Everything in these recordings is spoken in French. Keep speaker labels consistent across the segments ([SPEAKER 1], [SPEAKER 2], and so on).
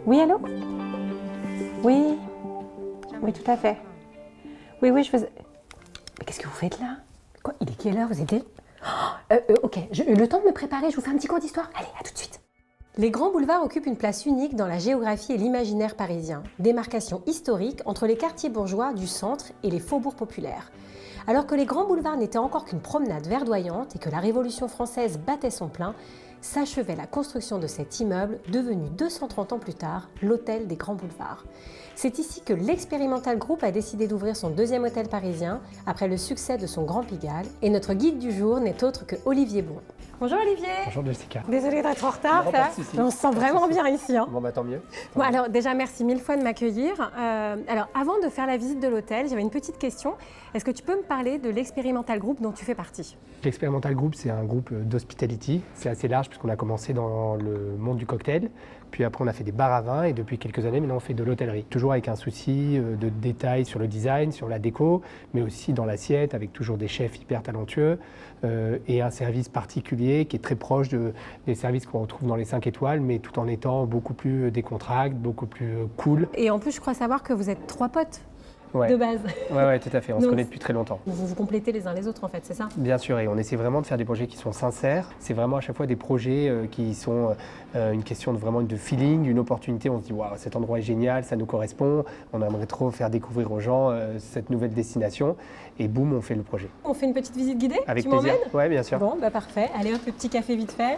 [SPEAKER 1] Oui, allô? Oui, oui, tout à fait. Oui, oui, je faisais... Mais qu'est-ce que vous faites là? Quoi? Il est quelle heure? Vous êtes... Ok, j'ai eu le temps de me préparer, je vous fais un petit cours d'histoire. Allez, à tout de suite. Les grands boulevards occupent une place unique dans la géographie et l'imaginaire parisien, démarcation historique entre les quartiers bourgeois du centre et les faubourgs populaires. Alors que les grands boulevards n'étaient encore qu'une promenade verdoyante et que la Révolution française battait son plein, s'achevait la construction de cet immeuble devenu 230 ans plus tard l'hôtel des Grands Boulevards. C'est ici que l'Expérimental Group a décidé d'ouvrir son deuxième hôtel parisien après le succès de son Grand Pigalle, et notre guide du jour n'est autre que Olivier Bon. Bonjour Olivier.
[SPEAKER 2] Bonjour Jessica.
[SPEAKER 1] Désolée d'être en retard,
[SPEAKER 2] Non, pas de souci.
[SPEAKER 1] on se sent vraiment bien ici. Hein.
[SPEAKER 2] Bon bah tant mieux.
[SPEAKER 1] Bon, alors déjà merci mille fois de m'accueillir. Alors avant de faire la visite de l'hôtel, j'avais une petite question. Est-ce que tu peux me parler de l'Expérimental Group dont tu fais partie?
[SPEAKER 2] L'Expérimental Group, c'est un groupe d'hospitality. C'est assez large puisqu'on a commencé dans le monde du cocktail. Puis après, on a fait des bars à vin et depuis quelques années, maintenant, on fait de l'hôtellerie. Toujours avec un souci de détail sur le design, sur la déco, mais aussi dans l'assiette, avec toujours des chefs hyper talentueux et un service particulier qui est très proche des services qu'on retrouve dans les 5 étoiles, mais tout en étant beaucoup plus décontracté, beaucoup plus cool.
[SPEAKER 1] Et en plus, je crois savoir que vous êtes 3 potes.
[SPEAKER 2] Ouais.
[SPEAKER 1] De base.
[SPEAKER 2] Ouais, tout à fait. On se
[SPEAKER 1] Donc,
[SPEAKER 2] connaît depuis très longtemps.
[SPEAKER 1] Vous vous complétez les uns les autres en fait, c'est ça?
[SPEAKER 2] Bien sûr, et on essaie vraiment de faire des projets qui sont sincères. C'est vraiment à chaque fois des projets qui sont une question de feeling, une opportunité. On se dit, waouh, cet endroit est génial, ça nous correspond. On aimerait trop faire découvrir aux gens cette nouvelle destination. Et boum, on fait le projet.
[SPEAKER 1] On fait une petite visite guidée?
[SPEAKER 2] Avec
[SPEAKER 1] tu
[SPEAKER 2] plaisir.
[SPEAKER 1] m'emmènes?
[SPEAKER 2] Ouais, bien sûr.
[SPEAKER 1] Bon, bah parfait. Allez hop, le petit café vite fait.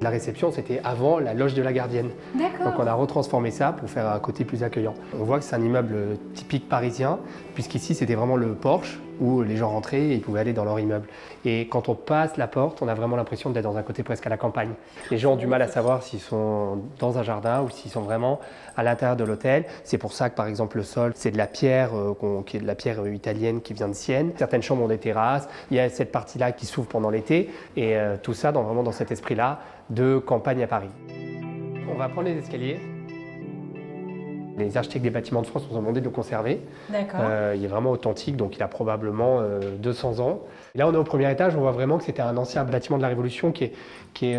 [SPEAKER 2] La réception, c'était avant la loge de la gardienne.
[SPEAKER 1] D'accord.
[SPEAKER 2] Donc on a retransformé ça pour faire un côté plus accueillant. On voit que c'est un immeuble typique parisien, puisqu'ici c'était vraiment le porche où les gens rentraient et ils pouvaient aller dans leur immeuble. Et quand on passe la porte, on a vraiment l'impression d'être dans un côté presque à la campagne. Les gens ont du mal à savoir s'ils sont dans un jardin ou s'ils sont vraiment à l'intérieur de l'hôtel. C'est pour ça que par exemple le sol, c'est de la pierre, qui est de la pierre italienne qui vient de Sienne. Certaines chambres ont des terrasses, il y a cette partie-là qui s'ouvre pendant l'été et tout ça vraiment dans cet esprit-là de campagne à Paris. On va prendre les escaliers. Les architectes des bâtiments de France nous ont demandé de le conserver.
[SPEAKER 1] D'accord.
[SPEAKER 2] Il est vraiment authentique, donc il a probablement 200 ans. Et là, on est au premier étage, on voit vraiment que c'était un ancien bâtiment de la Révolution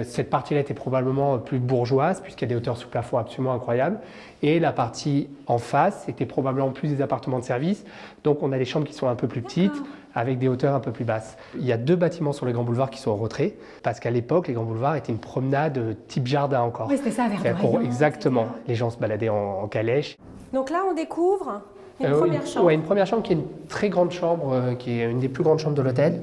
[SPEAKER 2] cette partie-là était probablement plus bourgeoise, puisqu'il y a des hauteurs sous plafond absolument incroyables. Et la partie en face était probablement plus des appartements de service. Donc on a des chambres qui sont un peu plus petites, avec des hauteurs un peu plus basses. Il y a 2 bâtiments sur les Grands Boulevards qui sont en retrait, parce qu'à l'époque, les Grands Boulevards étaient une promenade type jardin encore.
[SPEAKER 1] Oui, c'était ça, verdoyant.
[SPEAKER 2] Exactement. Les gens se baladaient en calèche.
[SPEAKER 1] Donc là, on découvre une première chambre.
[SPEAKER 2] Oui, une première chambre qui est une très grande chambre, qui est une des plus grandes chambres de l'hôtel.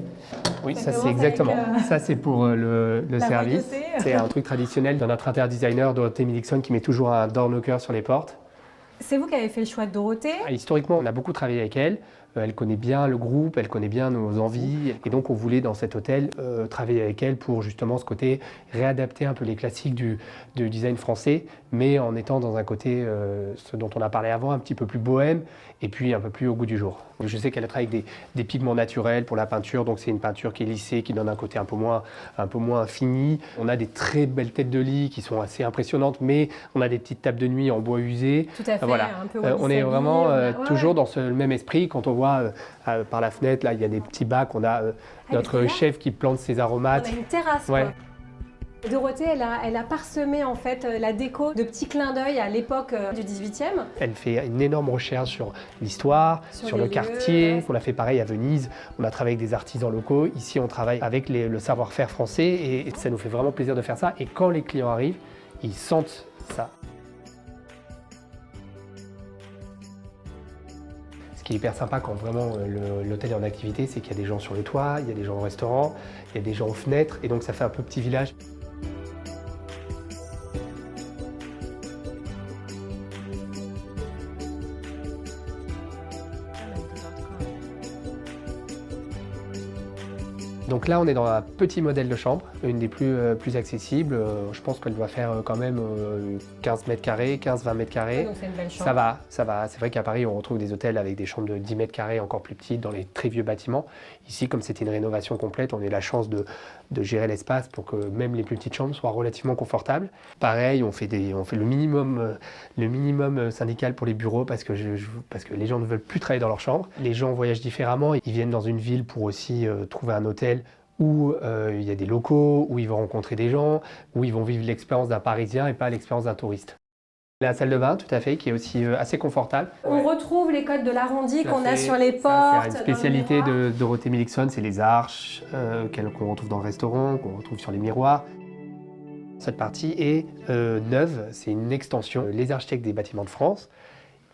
[SPEAKER 2] Oui, ça c'est exactement. Ça c'est pour le service. C'est un truc traditionnel de notre inter-designer Dorothée Middleton qui met toujours un door knocker sur les portes.
[SPEAKER 1] C'est vous qui avez fait le choix de Dorothée?
[SPEAKER 2] Historiquement, on a beaucoup travaillé avec elle. Elle connaît bien le groupe, elle connaît bien nos envies. Et donc, on voulait, dans cet hôtel, travailler avec elle pour justement ce côté, réadapter un peu les classiques du design français, mais en étant dans un côté, ce dont on a parlé avant, un petit peu plus bohème et puis un peu plus au goût du jour. Je sais qu'elle travaille avec des pigments naturels pour la peinture, donc c'est une peinture qui est lissée, qui donne un côté un peu moins fini. On a des très belles têtes de lit qui sont assez impressionnantes, mais on a des petites tables de nuit en bois usé.
[SPEAKER 1] Tout à fait,
[SPEAKER 2] voilà.
[SPEAKER 1] un peu
[SPEAKER 2] On est vraiment toujours dans ce même esprit. Quand on voit par la fenêtre, là, il y a des petits bacs, on a notre chef qui plante ses aromates.
[SPEAKER 1] On a une terrasse,
[SPEAKER 2] ouais.
[SPEAKER 1] Quoi. Dorothée, elle a parsemé en fait la déco de petits clins d'œil à l'époque du 18e.
[SPEAKER 2] Elle fait une énorme recherche sur l'histoire, sur le quartier. On a fait pareil à Venise. On a travaillé avec des artisans locaux. Ici, on travaille avec le savoir-faire français et ça nous fait vraiment plaisir de faire ça. Et quand les clients arrivent, ils sentent ça. Ce qui est hyper sympa quand vraiment l'hôtel est en activité, c'est qu'il y a des gens sur le toit, il y a des gens au restaurant, il y a des gens aux fenêtres et donc ça fait un peu petit village. Donc là, on est dans un petit modèle de chambre, une des plus accessibles. Je pense qu'elle doit faire quand même 15 mètres carrés, 15-20 mètres carrés.
[SPEAKER 1] Donc c'est une belle chambre.
[SPEAKER 2] Ça va. C'est vrai qu'à Paris, on retrouve des hôtels avec des chambres de 10 mètres carrés, encore plus petites, dans les très vieux bâtiments. Ici, comme c'était une rénovation complète, on a eu la chance de gérer l'espace pour que même les plus petites chambres soient relativement confortables. Pareil, on fait le minimum syndical pour les bureaux parce que les gens ne veulent plus travailler dans leur chambre. Les gens voyagent différemment. Ils viennent dans une ville pour aussi trouver un hôtel où il y a des locaux, où ils vont rencontrer des gens, où ils vont vivre l'expérience d'un Parisien et pas l'expérience d'un touriste. La salle de bain, tout à fait, qui est aussi assez confortable.
[SPEAKER 1] On retrouve les codes de l'arrondi
[SPEAKER 2] Tout à
[SPEAKER 1] qu'on a
[SPEAKER 2] fait.
[SPEAKER 1] sur les
[SPEAKER 2] Ça,
[SPEAKER 1] portes.
[SPEAKER 2] c'est une
[SPEAKER 1] dans le
[SPEAKER 2] spécialité
[SPEAKER 1] miroir.
[SPEAKER 2] de Dorothée Miligson, c'est les arches qu'on retrouve dans le restaurant, qu'on retrouve sur les miroirs. Cette partie est neuve, c'est une extension. Les architectes des bâtiments de France,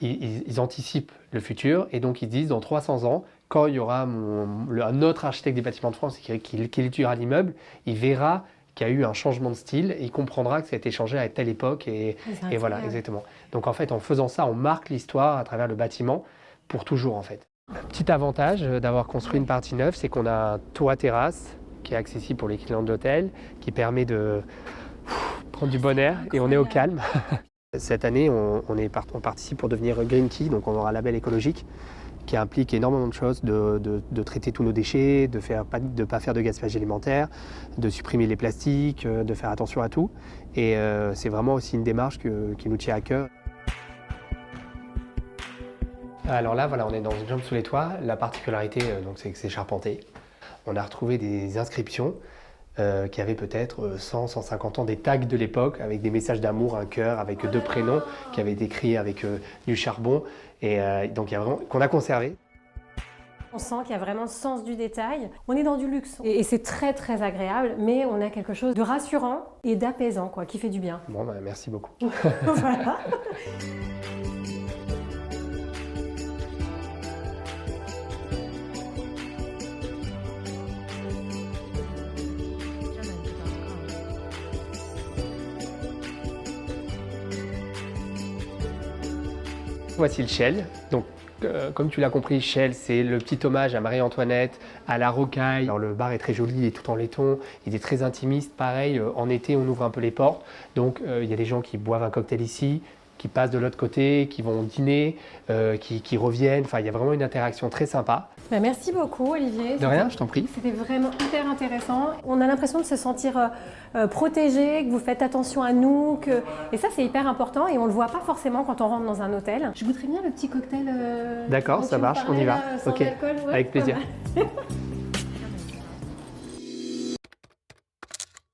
[SPEAKER 2] ils anticipent le futur et donc ils disent dans 300 ans, quand il y aura un autre architecte des bâtiments de France qui étudiera l'immeuble, il verra qu'il y a eu un changement de style et il comprendra que ça a été changé à telle époque et voilà, exactement. Donc en fait, en faisant ça, on marque l'histoire à travers le bâtiment pour toujours en fait. Petit avantage d'avoir construit une partie neuve, c'est qu'on a un toit terrasse qui est accessible pour les clients de l'hôtel, qui permet de prendre du bon air et on est au calme. Cette année, on participe pour devenir Green Key, donc on aura un label écologique qui implique énormément de choses, de traiter tous nos déchets, de ne pas faire de gaspillage alimentaire, de supprimer les plastiques, de faire attention à tout. Et c'est vraiment aussi une démarche qui nous tient à cœur. Alors là, voilà, on est dans une chambre sous les toits. La particularité, c'est que c'est charpenté. On a retrouvé des inscriptions qui avaient peut-être 100, 150 ans, des tags de l'époque avec des messages d'amour, un cœur avec 2 prénoms qui avaient été écrits avec du charbon et donc qu'on a conservé.
[SPEAKER 1] On sent qu'il y a vraiment le sens du détail. On est dans du luxe et c'est très très agréable, mais on a quelque chose de rassurant et d'apaisant quoi, qui fait du bien.
[SPEAKER 2] Bon, merci beaucoup.
[SPEAKER 1] Voilà.
[SPEAKER 2] Voici le Shell. Donc, comme tu l'as compris, Shell, c'est le petit hommage à Marie-Antoinette, à la rocaille. Alors, le bar est très joli, il est tout en laiton, il est très intimiste. Pareil, en été, on ouvre un peu les portes. Donc, il y a des gens qui boivent un cocktail ici, qui passent de l'autre côté, qui vont dîner, qui reviennent. Enfin, il y a vraiment une interaction très sympa.
[SPEAKER 1] Merci beaucoup, Olivier.
[SPEAKER 2] De rien, je t'en prie.
[SPEAKER 1] C'était vraiment hyper intéressant. On a l'impression de se sentir protégé, que vous faites attention à nous. Et ça, c'est hyper important et on ne le voit pas forcément quand on rentre dans un hôtel. Je goûterais bien le petit cocktail.
[SPEAKER 2] D'accord, ça marche, on y va.
[SPEAKER 1] Sans
[SPEAKER 2] Ok,
[SPEAKER 1] alcool, ouais,
[SPEAKER 2] avec plaisir.
[SPEAKER 1] pas mal.